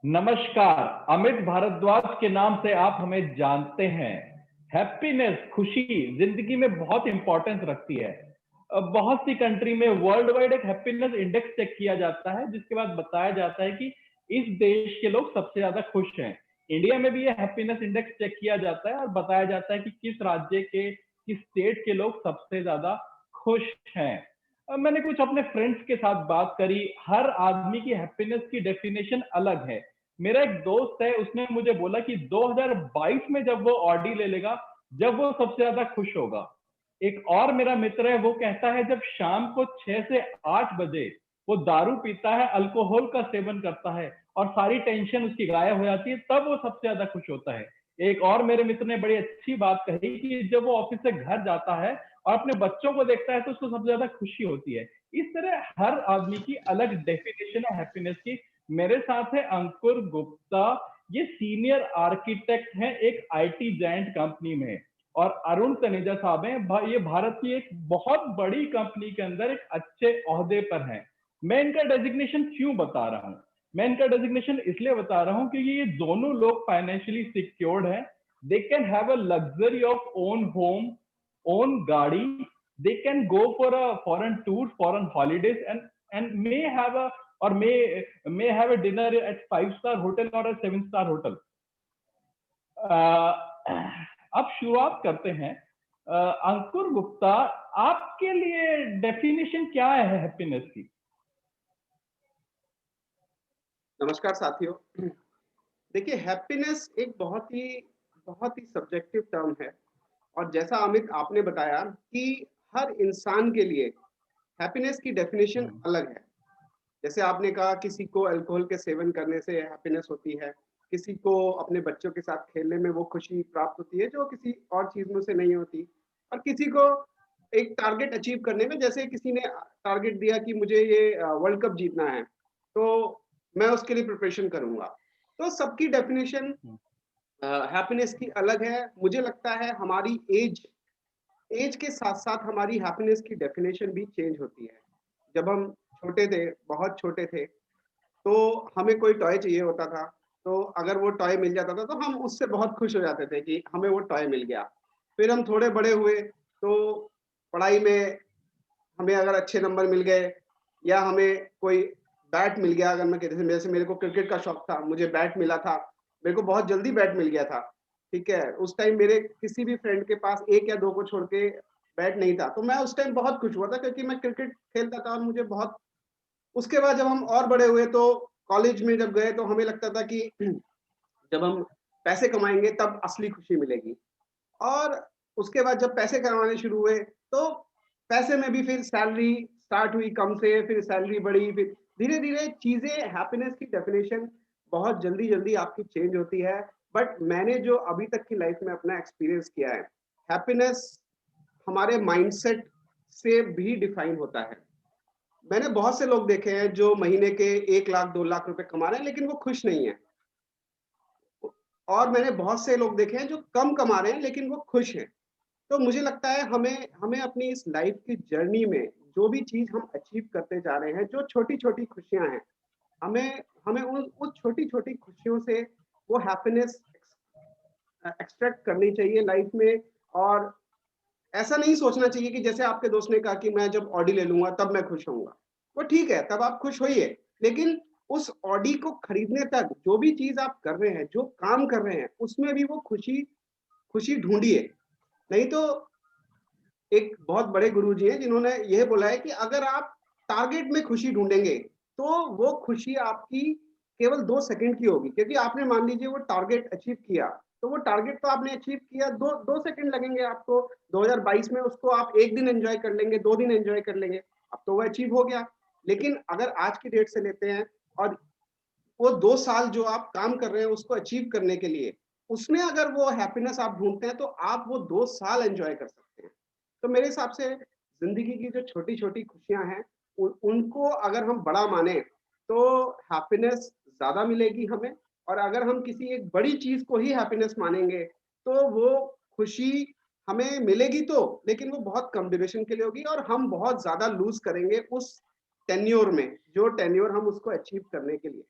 नमस्कार। अमित भारद्वाज के नाम से आप हमें जानते हैं। हैप्पीनेस, खुशी जिंदगी में बहुत इंपॉर्टेंस रखती है। बहुत सी कंट्री में वर्ल्ड वाइड एक हैप्पीनेस इंडेक्स चेक किया जाता है, जिसके बाद बताया जाता है कि इस देश के लोग सबसे ज्यादा खुश हैं। इंडिया में भी ये हैप्पीनेस इंडेक्स चेक किया जाता है और बताया जाता है कि किस राज्य के, किस स्टेट के लोग सबसे ज्यादा खुश हैं। मैंने कुछ अपने फ्रेंड्स के साथ बात करी। हर आदमी की हैप्पीनेस की डेफिनेशन अलग है। मेरा एक दोस्त है, उसने मुझे बोला कि 2022 में जब वो ऑडी ले लेगा, जब वो सबसे ज्यादा खुश होगा। एक और मेरा मित्र है, वो कहता है जब शाम को 6 से 8 बजे वो दारू पीता है, अल्कोहल का सेवन करता है और सारी टेंशन उसकी गायब हो जाती है, तब वो सबसे ज्यादा खुश होता है। एक और मेरे मित्र ने बड़ी अच्छी बात कही कि जब वो ऑफिस से घर जाता है और अपने बच्चों को देखता है तो उसको सबसे ज्यादा खुशी होती है। इस तरह हर आदमी की अलग डेफिनेशन है हैप्पीनेस की। मेरे साथ है अंकुर गुप्ता। ये सीनियर आर्किटेक्ट हैं एक आईटी जायंट कंपनी में। और अरुण तनेजा साहब हैं, ये भारत की एक बहुत बड़ी कंपनी के अंदर एक अच्छे ओहदे पर हैं। मैं इनका डेजिग्नेशन क्यों बता रहा हूँ? मैं इनका डेजिग्नेशन इसलिए बता रहा हूँ क्योंकि ये दोनों लोग फाइनेंशियली सिक्योर्ड हैं। They can have a luxury of own home, own गाड़ी। they can go for a foreign tour, foreign holidays, and may have a or may have a dinner at 5 star hotel or a 7 star hotel. अब शुरुआत करते हैं। अंकुर गुप्ता, आपके लिए definition क्या है happiness की? नमस्कार साथियों। देखिए, हैप्पीनेस एक बहुत ही सब्जेक्टिव टर्म है और जैसा अमित आपने बताया कि हर इंसान के लिए हैप्पीनेस की डेफिनेशन अलग है। जैसे आपने कहा, किसी को अल्कोहल के सेवन करने से हैप्पीनेस होती है, किसी को अपने बच्चों के साथ खेलने में वो खुशी प्राप्त होती है जो किसी और चीज़ों से नहीं होती, और किसी को एक टारगेट अचीव करने में, जैसे किसी ने टारगेट दिया कि मुझे ये वर्ल्ड कप जीतना है, तो मैं उसके लिए प्रिपरेशन करूँगा। तो सबकी डेफिनेशन हैप्पीनेस की अलग है। मुझे लगता है हमारी एज के साथ-साथ हमारी हैप्पीनेस की डेफिनेशन भी चेंज होती है। जब हम छोटे थे, बहुत छोटे थे, तो हमें कोई टॉय चाहिए होता था, तो अगर वो टॉय मिल जाता था, तो हम उससे बहुत खुश हो जाते थे कि हमें वो टॉय मिल गया। फिर हम थोड़े बड़े हुए, तो पढ़ाई में हमें अगर अच्छे नंबर मिल गए या हमें कोई बैट मिल गया, अगर मैं जैसे मेरे को क्रिकेट का शौक था, मुझे बैट मिला था, मेरे को बहुत जल्दी बैट मिल गया था, ठीक है? उस टाइम मेरे किसी भी फ्रेंड के पास 1 या 2 को छोड़ के बैट नहीं था, तो मैं उस टाइम बहुत खुश हुआ था क्योंकि मैं क्रिकेट खेलता था और मुझे बहुत। उसके बाद जब हम और बड़े हुए, तो कॉलेज में जब गए, तो हमें लगता था कि जब हम पैसे कमाएँगे तब असली खुशी मिलेगी। और उसके बाद जब पैसे कमाने शुरू हुए, तो पैसे में भी फिर सैलरी स्टार्ट हुई कम से, फिर सैलरी बढ़ी, फिर धीरे-धीरे चीज़ें, हैप्पीनेस की डेफिनिशन बहुत जल्दी-जल्दी आपकी चेंज होती है। बट मैंने जो अभी तक की लाइफ में अपना एक्सपीरियंस किया है, हैप्पीनेस हमारे माइंडसेट से भी डिफाइन होता है। मैंने बहुत से लोग देखे हैं जो महीने के 1 लाख 2 लाख रुपए कमा रहे हैं, लेकिन वो खुश नहीं है। और मैंने बहुत से लोग देखे हैं जो कम कमा रहे हैं, लेकिन वो खुश हैं। तो मुझे लगता है हमें हमें अपनी इस लाइफ की जर्नी में जो भी चीज़ हम अचीव करते जा रहे हैं, जो छोटी-छोटी खुशियाँ हैं, हमें हमें उन छोटी-छोटी खुशियों से वो हैप्पीनेस एक्सट्रैक्ट करनी चाहिए लाइफ में। और ऐसा नहीं सोचना चाहिए कि जैसे आपके दोस्त ने कहा कि मैं जब ऑडी ले लूँगा तब मैं खुश होऊँगा। वो ठीक है, तब आप खुश होइए, लेकिन उस ऑडी को खरीदने तक जो भी चीज़ आप कर रहे हैं, जो काम कर रहे हैं, उसमें भी वो खुशी खुशी ढूँढिए। नहीं तो एक बहुत बड़े गुरुजी हैं जिन्होंने ये बोला है कि अगर आप टारगेट में खुशी ढूँढेंगे, तो वो खुशी आपकी केवल 2 सेकंड की होगी, क्योंकि आपने मान लीजिए वो टारगेट अचीव किया, तो वो टारगेट तो आपने अचीव किया, 2 सेकंड लगेंगे आपको। 2022 में उसको आप 1 दिन एन्जॉय कर लेंगे, 2 दिन एन्जॉय कर लेंगे, अब तो वो अचीव हो गया। लेकिन अगर आज की डेट से लेते हैं और वो 2 साल जो आप काम कर रहे हैं उसको अचीव करने के लिए, उसमें अगर वो हैप्पीनेस आप ढूँढते हैं, तो आप वो 2 साल एन्जॉय कर सकते हैं। तो मेरे हिसाब से ज़िंदगी की जो छोटी-छोटी खुशियाँ हैं, उनको अगर हम बड़ा माने, तो हैप्पीनेस ज़्यादा मिलेगी हमें। और अगर हम किसी एक बड़ी चीज़ को ही हैप्पीनेस मानेंगे, तो वो खुशी हमें मिलेगी तो, लेकिन वो बहुत कम ड्यूरेशन के लिए होगी और हम बहुत ज़्यादा लूज़ करेंगे उस टेन्योर में, जो टेन्योर हम उसको अचीव करने के लिए।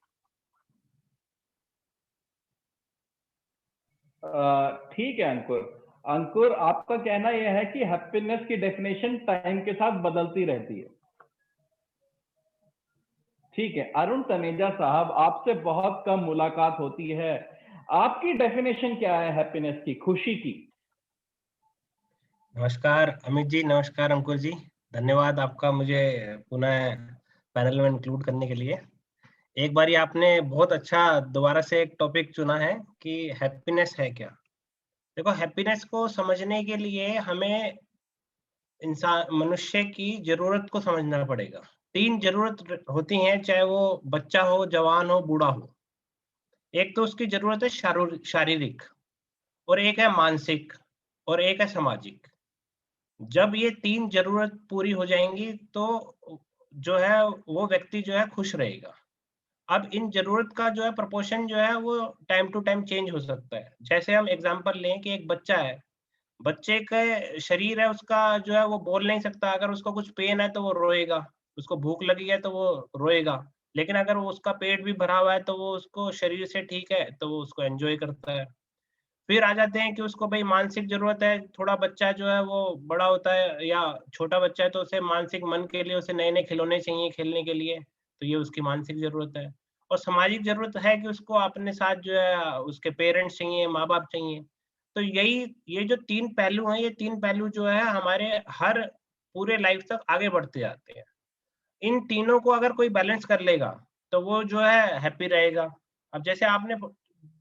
ठीक है अंकुर। अंकुर, आपका कहना यह है कि हैप्पीनेस की डेफिनेशन टाइम के साथ बदलती रहती है। ठीक है। अरुण तनेजा साहब, आपसे बहुत कम मुलाकात होती है, आपकी डेफिनेशन क्या है हैप्पीनेस की, खुशी की? नमस्कार अमित जी, नमस्कार अंकुर जी। धन्यवाद आपका मुझे पुनः पैनल में इंक्लूड करने के लिए। एक बारी आपने बहुत अच्छा दोबारा से एक टॉपिक चुना है कि हैप्पीनेस है क्या। देखो, हैप्पीनेस को समझने के लिए हमें इंसान मनुष्य की जरूरत को समझना पड़ेगा। 3 जरूरत होती हैं, चाहे वो बच्चा हो, जवान हो, बूढ़ा हो। एक तो उसकी जरूरत है शारीरिक, और एक है मानसिक, और एक है सामाजिक। जब ये 3 जरूरत पूरी हो जाएंगी तो जो है वो व्यक्ति जो है खुश रहेगा। अब इन जरूरत का जो है प्रोपोर्शन जो है वो टाइम टू टाइम चेंज हो सकता है। जैसे हम एग्जांपल लें कि एक बच्चा है, बच्चे का शरीर है उसका जो है वो बोल नहीं सकता। अगर उसको कुछ पेन है तो वो रोएगा, उसको भूख लगी है तो वो रोएगा। लेकिन अगर वो उसका पेट भी भरा हुआ है तो वो उसको शरीर से ठीक है तो वो उसको एंजॉय करता है। फिर आ जाते हैं कि उसको भाई मानसिक ज़रूरत है, थोड़ा बच्चा जो है वो बड़ा होता है या छोटा बच्चा है तो उसे मानसिक मन के लिए उसे नए-नए खिलौने चाहिए खेलने के लिए, तो ये उसकी मानसिक ज़रूरत है। और सामाजिक ज़रूरत है कि उसको अपने साथ जो है उसके पेरेंट्स चाहिए, माँ-बाप चाहिए। तो ये जो 3 पहलू हैं, ये 3 पहलू जो है हमारे हर पूरे लाइफ तक आगे बढ़ते जाते हैं। इन तीनों को अगर कोई बैलेंस कर लेगा, तो वो जो है हैप्पी रहेगा। अब जैसे आपने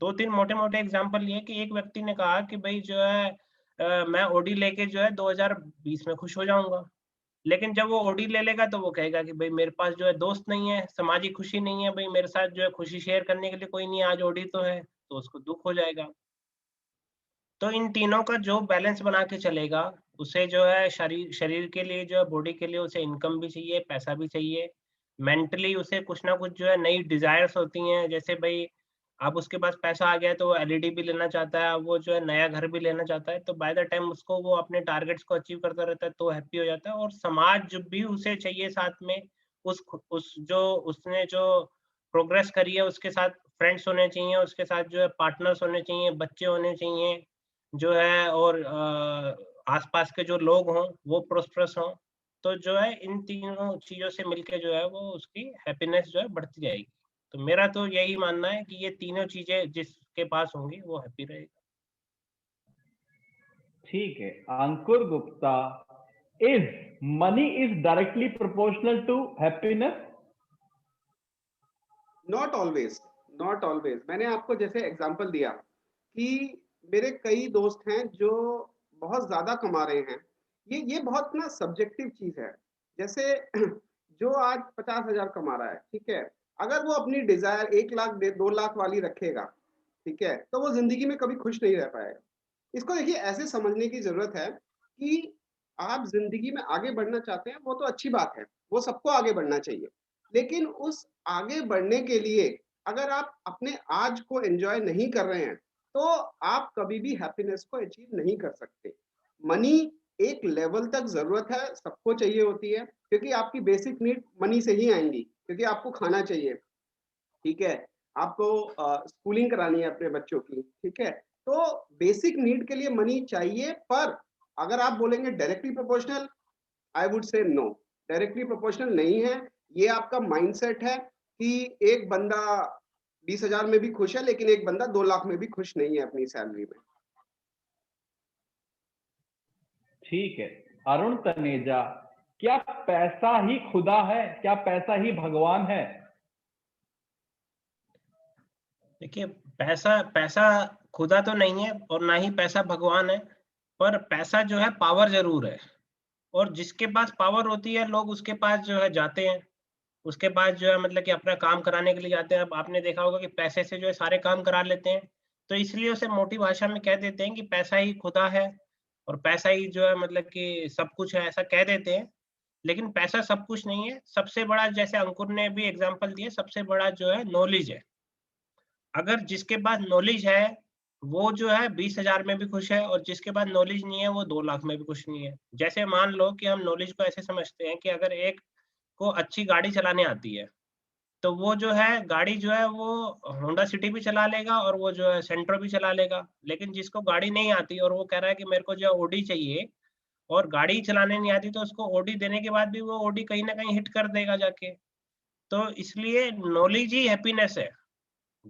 2-3 मोटे-मोटे एग्ज़ाम्पल लिए कि एक व्यक्ति ने कहा कि भई जो है मैं ऑडी लेके जो है 2020 में खुश हो जाऊँगा। लेकिन जब वो ऑडी ले लेगा तो वो कहेगा कि भई मेरे पास जो है दोस्त नहीं है, सामाजिक खुशी नहीं है, भई मेरे साथ जो है खुशी शेयर करने के लिए कोई नहीं है, आज ऑडी तो है, तो उसको दुःख हो जाएगा। तो इन तीनों का जो बैलेंस बना के चलेगा, उसे जो है शरीर शरीर के लिए जो है बॉडी के लिए उसे इनकम भी चाहिए, पैसा भी चाहिए। मेंटली उसे कुछ ना कुछ जो है नई डिज़ायर्स होती हैं, जैसे भई अब उसके पास पैसा आ गया है तो वो एलईडी भी लेना चाहता है, अब वो जो है नया घर भी लेना चाहता है, तो बाय द टाइम उसको वो अपने टारगेट्स को अचीव करता रहता है तो हैप्पी हो जाता है। और समाज जो भी उसे चाहिए साथ में, उस जो उसने जो प्रोग्रेस करी है उसके साथ फ्रेंड्स होने चाहिए, उसके साथ जो है पार्टनर्स होने चाहिए, बच्चे होने चाहिए। जो है और आस-पास के जो लोग हों, वो प्रॉस्पेरस हों, तो जो है इन तीनों चीज़ों से मिलके जो है वो उसकी हैप्पीनेस जो है बढ़ती जाएगी। तो मेरा तो यही मानना है कि ये तीनों चीज़ें जिसके पास होंगी वो हैप्पी रहेगा। ठीक है। Ankur Gupta, is money is directly proportional to happiness? Not always, not always. मैंने आपको जैसे एग्जांपल दिया कि मेरे कई दोस्त हैं जो बहुत ज्यादा कमा रहे हैं। ये बहुत ना सब्जेक्टिव चीज है। जैसे जो आज 50,000 कमा रहा है, ठीक है, अगर वो अपनी डिजायर 1 लाख 2 लाख वाली रखेगा, ठीक है, तो वो जिंदगी में कभी खुश नहीं रह पाएगा। इसको देखिए ऐसे समझने की जरूरत है कि आप जिंदगी में आगे बढ़ना चाहते हैं, वो तो अच्छी बात है, वो सबको आगे बढ़ना चाहिए। लेकिन उस आगे बढ़ने के लिए अगर आप अपने आज को एंजॉय नहीं कर रहे हैं, तो आप कभी भी हैप्पीनेस को अचीव नहीं कर सकते। मनी एक लेवल तक जरूरत है, सबको चाहिए होती है, क्योंकि आपकी बेसिक नीड मनी से ही आएंगी, क्योंकि आपको खाना चाहिए, ठीक है, आपको स्कूलिंग करानी है अपने बच्चों की, ठीक है, तो बेसिक नीड के लिए मनी चाहिए। पर अगर आप बोलेंगे directly proportional, I would say no, directly proportional नहीं है। ये आपका माइंडसेट है कि एक बंदा 20,000 में भी खुश है, लेकिन एक बंदा 2 लाख में भी खुश नहीं है अपनी सैलरी में। ठीक है। अरुण तनेजा, क्या पैसा ही खुदा है? क्या पैसा ही भगवान है? देखिए, पैसा पैसा खुदा तो नहीं है और ना ही पैसा भगवान है, पर पैसा जो है पावर ज़रूर है। और जिसके पास पावर होती है लोग उसके पास जो है जाते हैं। उसके पास जो है मतलब कि अपना काम कराने के लिए जाते हैं। अब आपने देखा होगा कि पैसे से जो है सारे काम करा लेते हैं। तो इसलिए उसे मोटी भाषा में कह देते हैं कि पैसा ही खुदा है और पैसा ही जो है मतलब कि सब कुछ है, ऐसा कह देते हैं। लेकिन पैसा सब कुछ नहीं है। सबसे बड़ा, जैसे अंकुर ने भी एग्ज़ाम्पल दिया, सबसे बड़ा जो है नॉलेज है। अगर जिसके पास नॉलेज है, वो जो है 20,000 में भी खुश है और जिसके पास नॉलेज नहीं है, वो 2 लाख में भी खुश नहीं है। जैसे मान लो कि हम नॉलेज को ऐसे समझते हैं कि अगर एक को अच्छी गाड़ी चलाने आती है, तो वो जो है गाड़ी जो है वो होंडा सिटी भी चला लेगा और वो जो है सेंट्रो भी चला लेगा। लेकिन जिसको गाड़ी नहीं आती और वो कह रहा है कि मेरे को जो है ऑडी चाहिए और गाड़ी चलाने नहीं आती, तो उसको ऑडी देने के बाद भी वो ऑडी कहीं न कहीं हिट कर देगा जाके। तो इसलिए नॉलेज ही हैप्पीनेस है।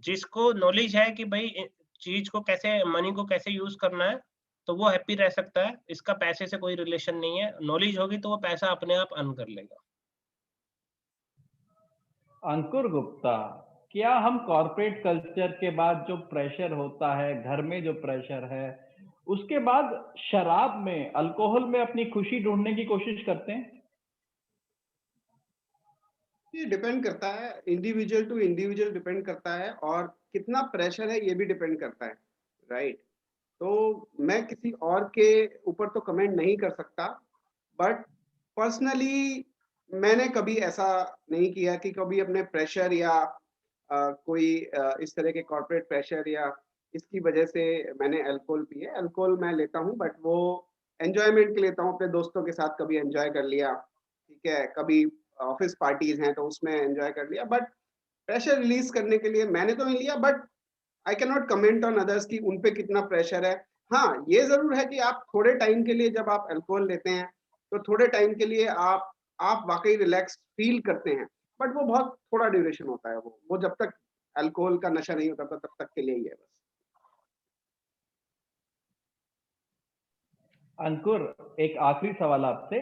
जिसको नॉलेज है कि भई चीज़ को कैसे, मनी को कैसे यूज़ करना है, तो वो हैप्पी रह सकता है। इसका पैसे से कोई रिलेशन नहीं है। नॉलेज होगी तो वो पैसा अपने आप अर्न कर लेगा। अंकुर गुप्ता, क्या हम कॉर्पोरेट कल्चर के बाद जो प्रेशर होता है, घर में जो प्रेशर है, उसके बाद शराब में, अल्कोहल में अपनी खुशी ढूँढने की कोशिश करते हैं? ये डिपेंड करता है, इंडिविजुअल टू इंडिविजुअल डिपेंड करता है, और कितना प्रेशर है ये भी डिपेंड करता है, राइट? तो मैं किसी और के ऊपर तो कमेंट नहीं कर सकता, बट पर्सनली मैंने कभी ऐसा नहीं किया कि कभी अपने प्रेशर या कोई इस तरह के कॉर्पोरेट प्रेशर या इसकी वजह से मैंने अल्कोहल पी है। अल्कोहल मैं लेता हूँ, बट वो एन्जॉयमेंट के लेता हूँ, अपने दोस्तों के साथ कभी एन्जॉय कर लिया, ठीक है? कभी ऑफ़िस पार्टीज़ हैं तो उसमें एन्जॉय कर लिया, बट प्रेशर रिलीज़ करने के लिए मैंने तो नहीं लिया, but I can not comment on others कि उन पे कितना प्रेशर है। हाँ, ये ज़रूर है कि आप थोड़े टाइम के लिए जब आप अल्कोहल लेते हैं, तो थोड़े टाइम के लिए आप वाक़ई रिलैक्स फ़ील करते हैं, बट वो बहुत थोड़ा ड्यूरेशन होता है वो। वो जब तक अल्कोहल का नशा नहीं होता तब तक के लिए ही है बस। अंकुर, एक आखिरी सवाल आपसे।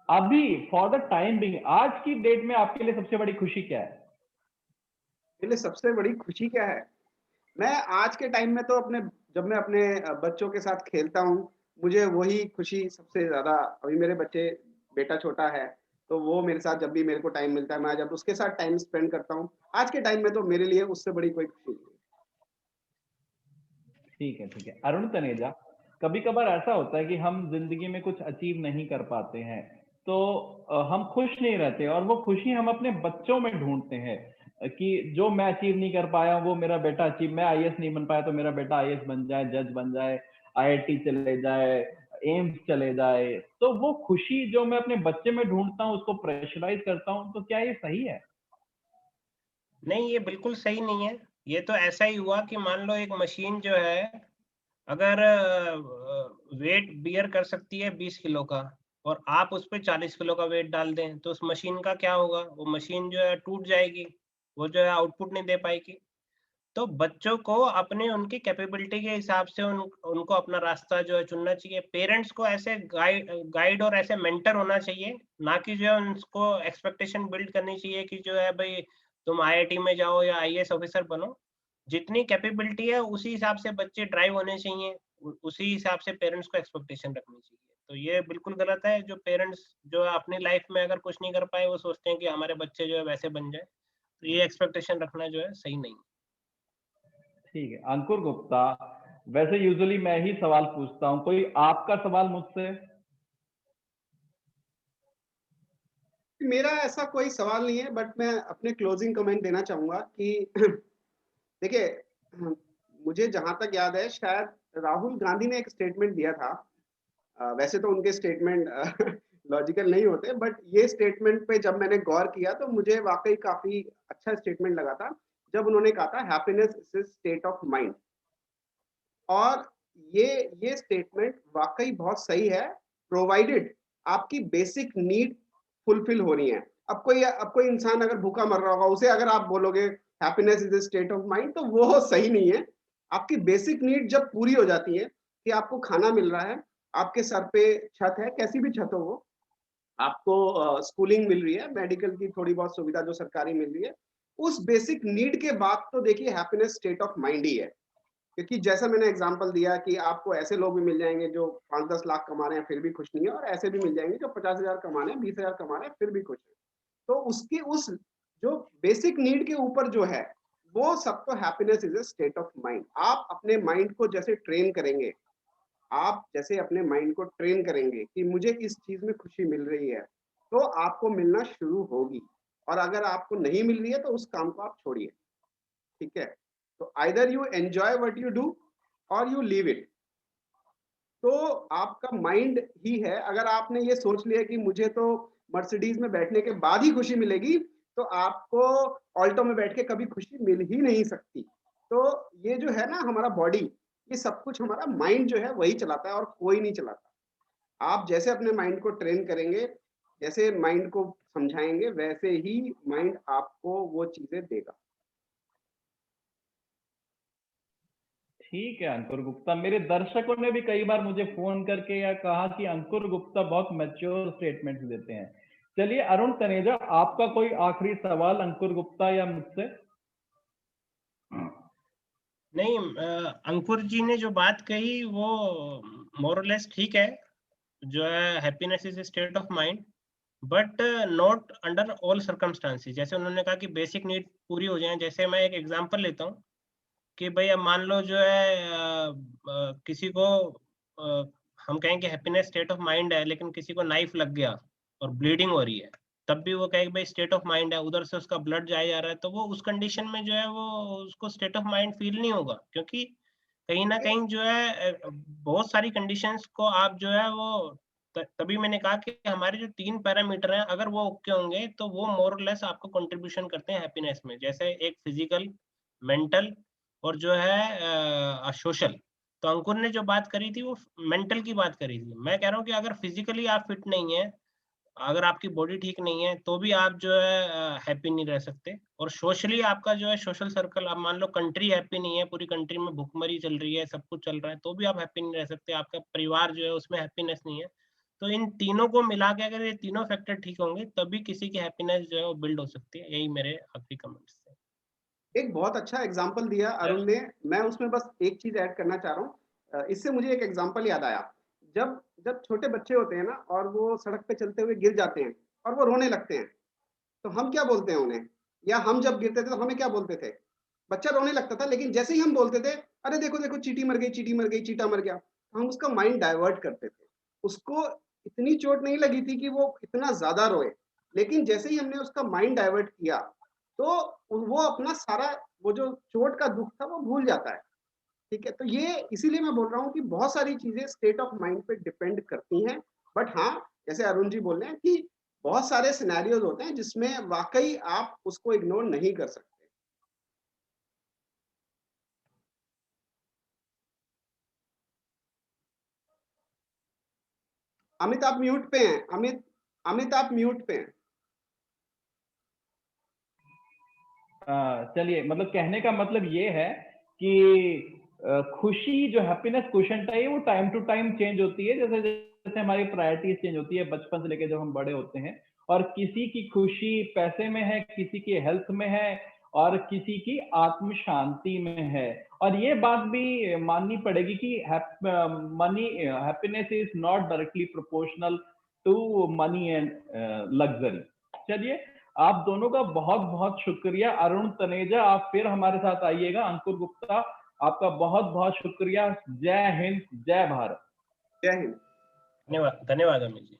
अभी फॉर द टाइम बीइंग, आज की डेट में आपके लिए सबसे बड़ी खुशी क्या है? मेरे लिए सबसे बड़ी खुशी क्या है? मैं आज के टाइम में तो जब मैं अपने बच्चों के साथ खेलता हूँ, मुझे वही खुशी सबसे ज़्यादा। अभी मेरे बेटा छोटा है, तो वो मेरे साथ जब भी मेरे को टाइम मिलता है, मैं जब उसके साथ टाइम स्पेंड करता हूँ, आज के टाइम में तो मेरे लिए उससे बड़ी कोई खुशी नहीं है। ठीक है, ठीक है। अरुण तनेजा, कभी-कभार ऐसा होता है कि हम ज़िंदगी में कुछ अचीव नहीं कर पाते हैं, तो हम खुश नहीं रहते और वो खुशी हम अपने बच्चों में ढूँढते हैं, कि जो मैं अचीव नहीं कर पाया, वो मेरा बेटा अचीव, मैं आईएएस नहीं बन पाया, तो मेरा बेटा आईएएस बन जाए, जज बन जाए, आईआईटी चले जाए, एम्स चले जाए। तो वो खुशी जो मैं अपने बच्चे में ढूँढता हूँ, उसको प्रेशराइज़ करता हूँ, तो क्या ये सही है? नहीं, ये बिल्कुल सही नहीं है। ये तो ऐसा ही हुआ कि मान लो एक मशीन जो है, अगर वेट बियर कर सकती है 20 किलो का और आप उस पे 40 किलो का वेट डाल दें, तो उस मशीन का क्या होगा? वो मशीन जो है टूट जाएगी, वो जो है आउटपुट नहीं दे पाएगी। तो बच्चों को अपने उनकी कैपेबिलिटी के हिसाब से उनको अपना रास्ता जो है चुनना चाहिए। पेरेंट्स को ऐसे गाइड और ऐसे मेंटर होना चाहिए, ना कि जो है उनको एक्सपेक्टेशन बिल्ड करनी चाहिए कि जो है भई तुम आईआईटी में जाओ या आईएएस ऑफिसर बनो। जितनी कैपेबिलिटी है उसी हिसाब से बच्चे ड्राइव होने चाहिए, उसी हिसाब से पेरेंट्स को एक्सपेक्टेशन रखनी चाहिए। तो ये बिल्कुल गलत है जो पेरेंट्स जो है अपनी लाइफ में अगर कुछ नहीं कर पाए, वो सोचते हैं कि हमारे बच्चे जो है वैसे बन जाए। तो ये एक्सपेक्टेशन रखना जो है सही नहीं है। ठीक है। अंकुर गुप्ता, वैसे यूजुअली मैं ही सवाल पूछता हूँ, कोई आपका सवाल मुझसे? मेरा ऐसा कोई सवाल नहीं है, बट मैं अपने क्लोजिंग कमेंट देना चाहूँगा कि देखिए, मुझे जहाँ तक याद है, शायद राहुल गांधी ने एक स्टेटमेंट दिया था। वैसे तो उनके स्टेटमेंट लॉजिकल नहीं होते, बट ये स्टेटमेंट पे जब मैंने गौर किया तो मुझे वाक़ई काफ़ी अच्छा स्टेटमेंट लगा था। जब उन्होंने कहा था, happiness is a state of mind. और ये स्टेटमेंट वाक़ई बहुत सही है, प्रोवाइडेड आपकी बेसिक नीड फुलफिल हो रही हैं। अब कोई इंसान अगर भूखा मर रहा होगा, उसे अगर आप बोलोगे happiness is a state of mind, तो वो सही नहीं है। आपकी बेसिक नीड जब पूरी हो जाती है कि आपको खाना मिल रहा है, आपके सर पे छत है, कैसी भी छत हो वो, आपको स्कूलिंग मिल रही है, मेडिकल की थोड़ी बहुत सुविधा जो सरकारी मिल रही है, उस बेसिक नीड के बाद तो देखिए हैप्पीनेस स्टेट ऑफ माइंड ही है। क्योंकि जैसा मैंने एग्जांपल दिया कि आपको ऐसे लोग भी मिल जाएँगे जो 5-10 लाख कमा रहे हैं फिर भी खुश नहीं है, और ऐसे भी मिल जाएँगे जो 50,000 कमा रहे हैं, 20,000 कमा रहे हैं फिर भी खुश हैं। तो उसकी उस जो बेसिक नीड के ऊपर जो है, वो सबको happiness is a state of mind. आप अपने माइंड को जैसे ट्रेन करेंगे, आप जैसे अपने माइंड को ट्रेन करेंगे कि मुझे इस चीज़ में खुशी मिल रही है, तो आपको मिलना शुरू होगी, और अगर आपको नहीं मिल रही है तो उस काम को आप छोड़िए, ठीक है? तो either you enjoy what you do और यू लीव इट। तो आपका माइंड ही है, अगर आपने ये सोच लिया कि मुझे तो मर्सिडीज़ में बैठने के बाद ही खुशी मिलेगी, तो आपको ऑल्टो में बैठ के कभी खुशी मिल ही नहीं सकती। तो ये जो है ना हमारा बॉडी, ये सब कुछ हमारा माइंड जो है वही चलाता है और कोई नहीं चलाता। आप जैसे अपने माइंड को ट्रेन करेंगे, जैसे माइंड को समझाएंगे, वैसे ही माइंड आपको वो चीजें देगा। ठीक है अंकुर गुप्ता, मेरे दर्शकों ने भी कई बार मुझे फोन करके या कहा कि अंकुर गुप्ता बहुत मैच्योर स्टेटमेंट्स देते हैं। चलिए अरुण तनेजा, आपका कोई आखिरी सवाल अंकुर गुप्ता या मुझसे? नहीं, अंकुर जी ने जो बात कही वो मोर और लेस ठीक है, जो है happiness is state of mind but not under all circumstances. जैसे उन्होंने कहा कि बेसिक नीड पूरी हो जाए। जैसे मैं एक एग्जांपल लेता हूँ कि भाई अब मान लो जो है किसी को हम कहें कि हैप्पीनेस स्टेट ऑफ माइंड है, लेकिन किसी को नाइफ लग गया और ब्लीडिंग हो रही है, तब भी वो कहे भाई स्टेट ऑफ माइंड है, उधर से उसका ब्लड जाया जा रहा है, तो वो उस कंडीशन में जो है वो उसको स्टेट ऑफ माइंड फील नहीं होगा, क्योंकि कहीं ना कहीं जो है बहुत सारी कंडीशंस को आप जो है वो तभी मैंने कहा कि हमारे जो 3 पैरामीटर हैं अगर वो ओके होंगे तो वो मोर और लेस आपको कंट्रीब्यूशन करते हैं हैप्पीनेस में। जैसे एक फिजिकल, मेंटल और जो है सोशल। तो अंकुर ने जो बात करी थी वो मेंटल की बात करी थी। मैं कह रहा हूँ कि अगर फिजिकली आप फिट नहीं है, अगर आपकी बॉडी ठीक नहीं है, तो भी आप जो है हैप्पी नहीं रह सकते। और सोशली आपका जो है सोशल सर्कल, आप मान लो कंट्री हैप्पी नहीं है, पूरी कंट्री में भुखमरी चल रही है, सब कुछ चल रहा है, तो भी आप हैप्पी नहीं रह सकते। आपका परिवार जो है उसमें हैप्पीनेस नहीं है। तो इन तीनों को मिला के अगर ये तीनों फैक्टर ठीक होंगे तभी किसी की हैप्पीनेस जो है वो बिल्ड हो सकती है। यही मेरे आखिरी कमेंट्स थे। एक बहुत अच्छा एग्जाम्पल दिया अरुण ने, मैं उसमें बस एक चीज ऐड करना चाह रहा हूँ। इससे मुझे एक एग्जाम्पल याद आया। जब जब छोटे बच्चे होते हैं ना और वो सड़क पे चलते हुए गिर जाते हैं और वो रोने लगते हैं, तो हम क्या बोलते हैं उन्हें? या हम जब गिरते थे तो हमें क्या बोलते थे? बच्चा रोने लगता था, लेकिन जैसे ही हम बोलते थे, अरे देखो देखो चींटी मर गई, चींटी मर गई, चींटा मर गया, तो हम उसका माइंड डाइवर्ट करते थे। उसको इतनी चोट नहीं लगी थी कि वो इतना ज्यादा रोए, लेकिन जैसे ही हमने उसका माइंड डाइवर्ट किया, तो वो अपना सारा वो जो चोट का दुख था वो भूल जाता है। ठीक है, तो ये इसीलिए मैं बोल रहा हूँ कि बहुत सारी चीजें स्टेट ऑफ माइंड पे डिपेंड करती हैं। बट हाँ, जैसे अरुण जी बोल रहे हैं कि बहुत सारे सिनेरियोज होते हैं जिसमें वाकई आप उसको इग्नोर नहीं कर सकते। अमित आप म्यूट पे हैं। अमित अमित आप म्यूट पे हैं। चलिए, मतलब कहने का मतलब ये है कि खुशी जो हैप्पीनेस क्वोशंट है वो टाइम टू टाइम चेंज होती है, जैसे जैसे हमारी प्रायोरिटीज चेंज होती है बचपन से लेकर जब हम बड़े होते हैं। और किसी की खुशी पैसे में है, किसी की हेल्थ में है, और किसी की आत्म शांति में है। और ये बात भी माननी पड़ेगी कि money happiness is not directly proportional to money and luxury. चलिए, आप दोनों का बहुत बहुत शुक्रिया। अरुण तनेजा, आप फिर हमारे साथ आइएगा। अंकुर गुप्ता, आपका बहुत बहुत शुक्रिया। जय हिंद, जय भारत। जय हिंद। धन्यवाद, धन्यवाद अमित जी।